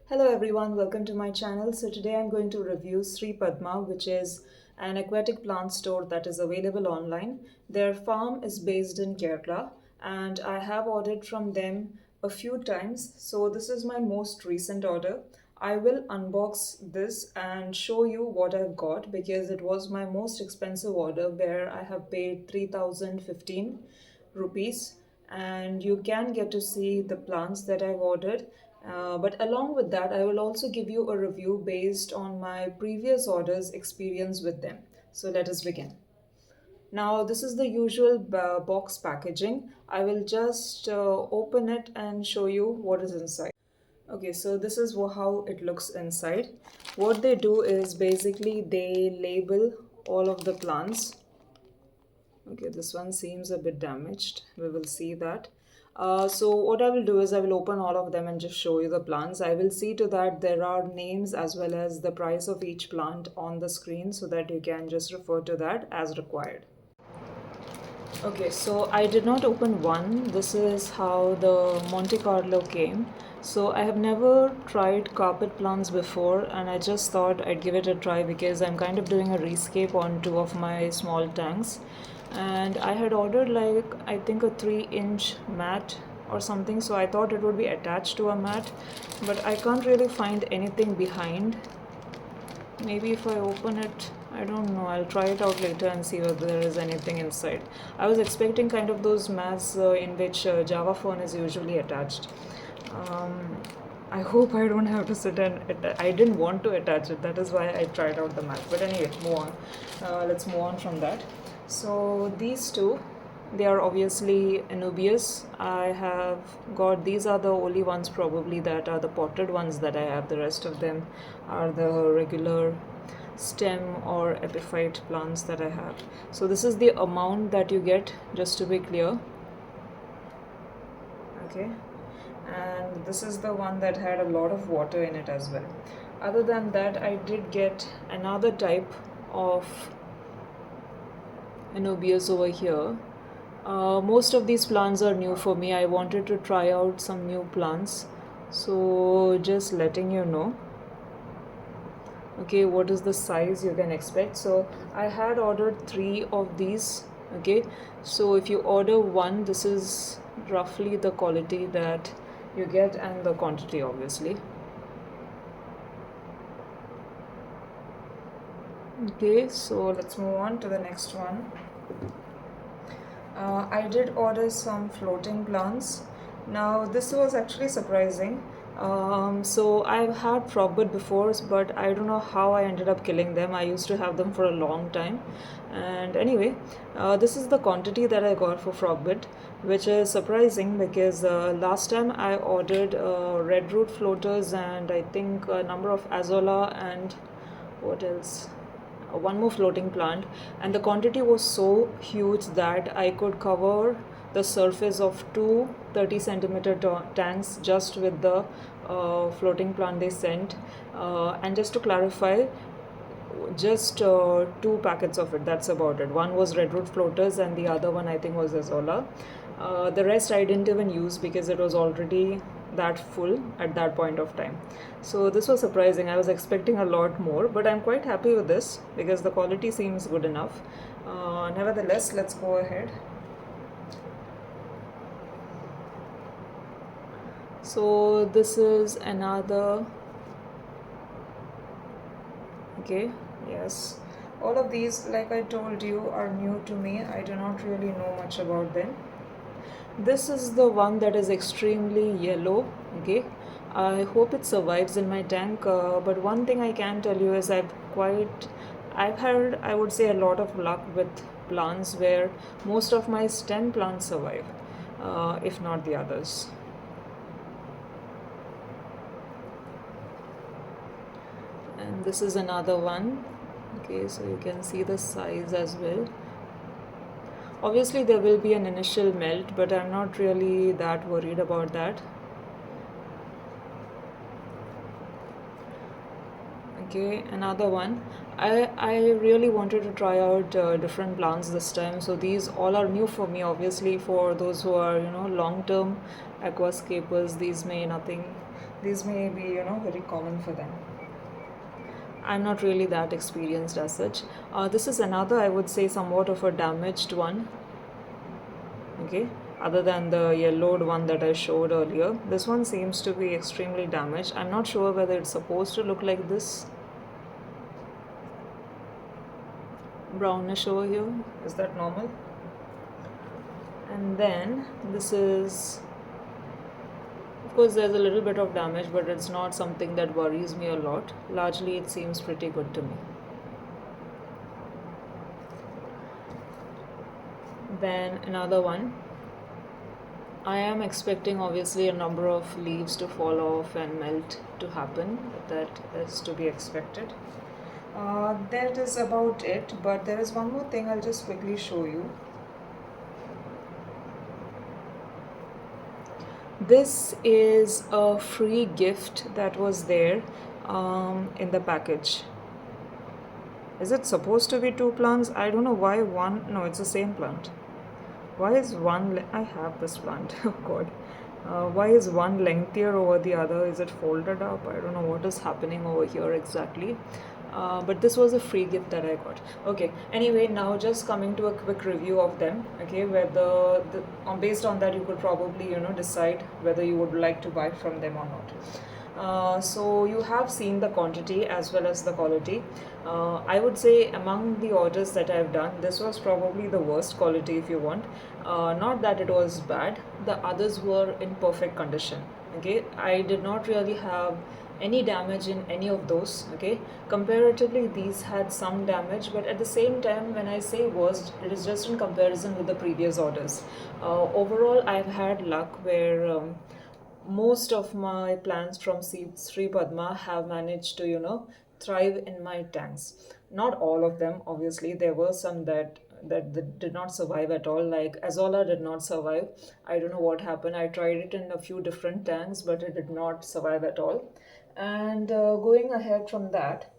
Hello everyone, welcome to my channel. So today I'm going to review Sri Padma, which is an aquatic plant store that is available online. Their farm is based in Kerala and I have ordered from them a few times. So this is my most recent order. I will unbox this and show you what I've got because it was my most expensive order where I have paid 3015 rupees, and you can get to see the plants that I've ordered. But along with that, I will also give you a review based on my previous orders experience with them. So let us begin. Now, this is the usual box packaging. I will just open it and show you what is inside. Okay, so this is how it looks inside. What they do is basically they label all of the plants. Okay, this one seems a bit damaged. We will see that. So what I will do is I will open all of them and just show you the plants. I will see to that there are names as well as the price of each plant on the screen so that you can just refer to that as required. Okay, so I did not open one. This is how the Monte Carlo came. So I have never tried carpet plants before and I just thought I'd give it a try because I'm kind of doing a rescape on two of my small tanks. And I had ordered like I think a 3-inch mat or something, so I thought it would be attached to a mat, but I can't really find anything behind. Maybe if I open it, I don't know, I'll try it out later and see whether there is anything inside. I was expecting kind of those mats in which Java phone is usually attached. um, I hope I don't have to sit and I didn't want to attach it, that is why I tried out the mat. But anyway, move on. Let's move on from that. So these two, they are obviously Anubias. I have got, these are the only ones probably that are the potted ones that I have. The rest of them are the regular stem or epiphyte plants that I have. So this is the amount that you get, just to be clear. Okay, and this is the one that had a lot of water in it as well. Other than that, I did get another type of Anubias over here. Most of these plants are new for me. I wanted to try out some new plants, so just letting you know. Okay, what is the size you can expect? So I had ordered 3 of these. Okay, so if you order one, this is roughly the quality that you get and the quantity obviously. Okay, so let's move on to the next one. I did order some floating plants. Now this was actually surprising. So I've had frogbud before, but I don't know how I ended up killing them. I used to have them for a long time. And anyway, this is the quantity that I got for frogbud, which is surprising because last time I ordered red root floaters and I think a number of azolla and what else? One more floating plant, and the quantity was so huge that I could cover the surface of two 30 centimeter tanks just with the floating plant they sent. And just to clarify, just 2 packets of it, that's about it. One was red root floaters and the other one I think was azolla. The rest I didn't even use because it was already that full at that point of time. So this was surprising. I was expecting a lot more, but I'm quite happy with this because the quality seems good enough. Nevertheless, let's go ahead. So this is another. Okay, yes, all of these, like I told you, are new to me. I do not really know much about them. This is the one that is extremely yellow. Okay, I hope it survives in my tank. But one thing I can tell you is I've had, I would say, a lot of luck with plants where most of my stem plants survive, if not the others. And this is another one. Okay, so you can see the size as well. Obviously there will be an initial melt, but I'm not really that worried about that. Okay, another one. I really wanted to try out different plants this time, so these all are new for me. Obviously for those who are long-term aquascapers, these may nothing These may be, very common for them. I'm not really that experienced as such. This is another, I would say, somewhat of a damaged one. Okay, other than the yellowed one that I showed earlier, this one seems to be extremely damaged. I'm not sure whether it's supposed to look like this brownish over here. Is that normal? And then this is, of course, there's a little bit of damage, but it's not something that worries me a lot. Largely, it seems pretty good to me. Then another one. I am expecting obviously a number of leaves to fall off and melt to happen. That is to be expected. That is about it, but there is one more thing I'll just quickly show you. This is a free gift that was there in the package. Is it supposed to be two plants? I don't know why one. No, it's the same plant. Why is one? I have this plant. Oh God. Why is one lengthier over the other? Is it folded up? I don't know what is happening over here exactly. But this was a free gift that I got. Okay. Anyway, now just coming to a quick review of them. Okay, whether based on that you could probably decide whether you would like to buy from them or not. So you have seen the quantity as well as the quality. I would say among the orders that I've done, this was probably the worst quality if you want. Not that it was bad, the others were in perfect condition. Okay, I did not really have any damage in any of those. Okay, comparatively these had some damage, but at the same time when I say worst, it is just in comparison with the previous orders. Overall I've had luck where most of my plants from Sri Padma have managed to, thrive in my tanks. Not all of them, obviously. There were some that did not survive at all. Like Azolla did not survive. I don't know what happened. I tried it in a few different tanks, but it did not survive at all. And going ahead from that,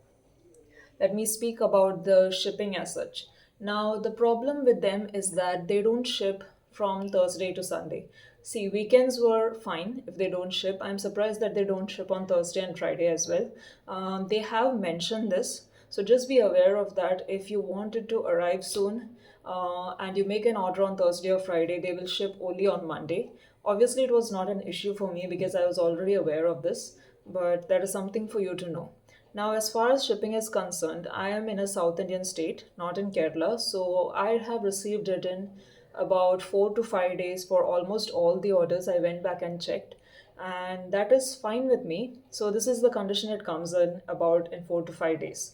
let me speak about the shipping as such. Now, the problem with them is that they don't ship from Thursday to Sunday. See, weekends were fine if they don't ship. I'm surprised that they don't ship on Thursday and Friday as well. They have mentioned this, so just be aware of that. If you want it to arrive soon and you make an order on Thursday or Friday, they will ship only on Monday. Obviously, it was not an issue for me because I was already aware of this, but that is something for you to know. Now, as far as shipping is concerned, I am in a South Indian state, not in Kerala, so I have received it in about 4 to 5 days for almost all the orders. I went back and checked, and that is fine with me. So, this is the condition it comes in about in 4 to 5 days.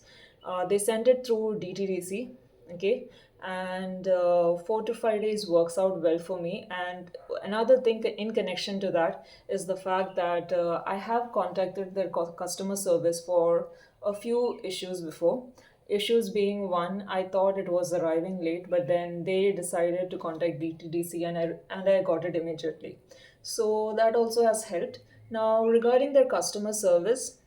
They sent it through DTDC, okay, and 4 to 5 days works out well for me. And another thing in connection to that is the fact that I have contacted their customer service for a few issues before. Issues being one, I thought it was arriving late, but then they decided to contact DTDC and I got it immediately. So that also has helped. Now, regarding their customer service,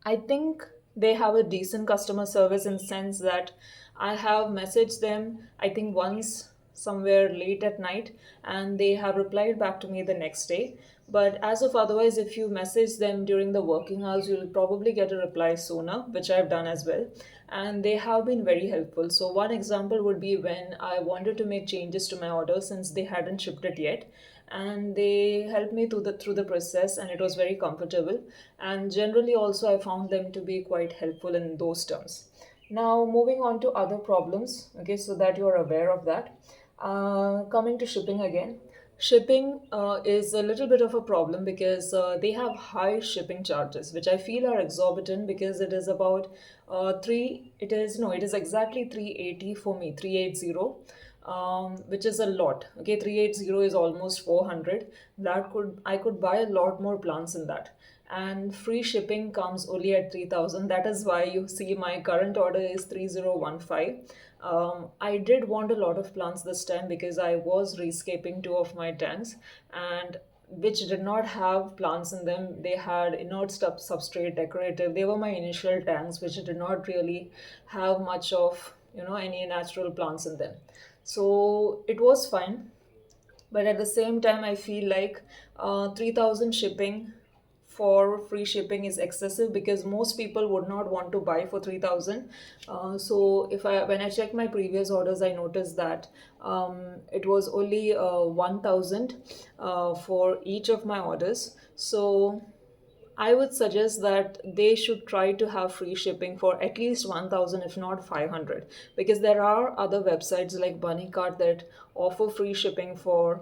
I think they have a decent customer service in the sense that I have messaged them, I think once somewhere late at night, and they have replied back to me the next day. But as of otherwise, if you message them during the working hours, you'll probably get a reply sooner, which I've done as well. And they have been very helpful. So, one example would be when I wanted to make changes to my order since they hadn't shipped it yet, and they helped me through the process, and it was very comfortable. And generally also I found them to be quite helpful in those terms. Now, moving on to other problems, okay, so that you're aware of that. Coming to shipping again, shipping is a little bit of a problem because they have high shipping charges, which I feel are exorbitant because it is about it is exactly 380 for me, 380, which is a lot. Okay, 380 is almost 400. That could I could buy a lot more plants in that. And free shipping comes only at 3000. That is why you see my current order is 3015. I did want a lot of plants this time because I was rescaping two of my tanks, and which did not have plants in them. They had inert substrate decorative. They were my initial tanks, which did not really have much of any natural plants in them. So it was fine, but at the same time, I feel like 3000 shipping for free shipping is excessive because most people would not want to buy for 3000. So if I when I checked my previous orders, I noticed that it was only 1000 for each of my orders. So I would suggest that they should try to have free shipping for at least 1000, if not 500, because there are other websites like Bunny Cart that offer free shipping for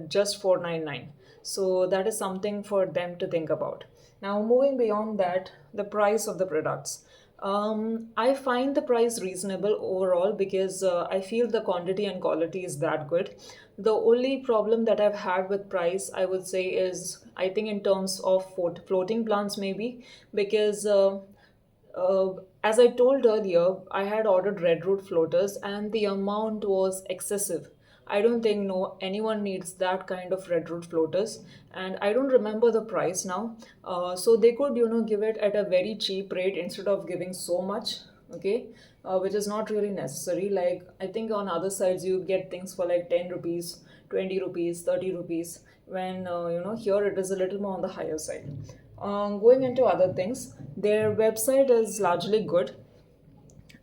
just 499. So that is something for them to think about. Now, moving beyond that, the price of the products. I find the price reasonable overall because I feel the quantity and quality is that good. The only problem that I've had with price, I would say, is I think in terms of floating plants, maybe because uh, as I told earlier, I had ordered red root floaters and the amount was excessive. I don't think no anyone needs that kind of red root floaters, and I don't remember the price now. So they could give it at a very cheap rate instead of giving so much. Okay, which is not really necessary. Like I think on other sides you get things for like 10 rupees, 20 rupees, 30 rupees. When here it is a little more on the higher side. Going into other things, their website is largely good.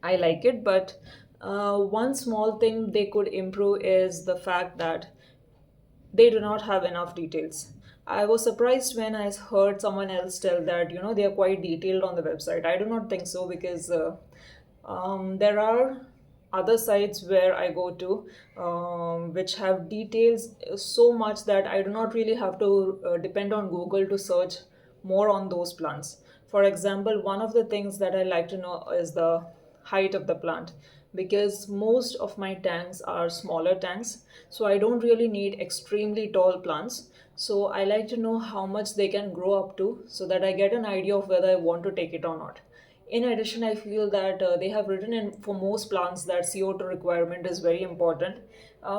I like it, but one small thing they could improve is the fact that they do not have enough details. I was surprised when I heard someone else tell that they are quite detailed on the website. I do not think so because there are other sites where I go to which have details so much that I do not really have to depend on Google to search more on those plants. For example, one of the things that I like to know is the height of the plant because most of my tanks are smaller tanks, so I don't really need extremely tall plants. So I like to know how much they can grow up to so that I get an idea of whether I want to take it or not. In addition, I feel that they have written in for most plants that CO2 requirement is very important,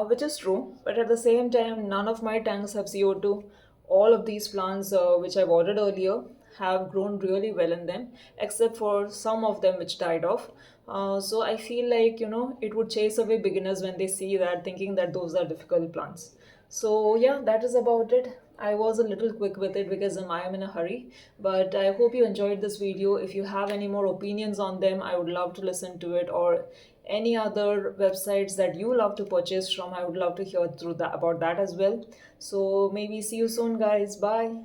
which is true. But at the same time, none of my tanks have CO2. All of these plants, which I've ordered earlier, have grown really well in them, except for some of them which died off. So I feel like it would chase away beginners when they see that, thinking that those are difficult plants. So yeah, that is about it. I was a little quick with it because I am in a hurry, but I hope you enjoyed this video. If you have any more opinions on them, I would love to listen to it, or any other websites that you love to purchase from, I would love to hear through that about that as well. So maybe see you soon, guys. Bye.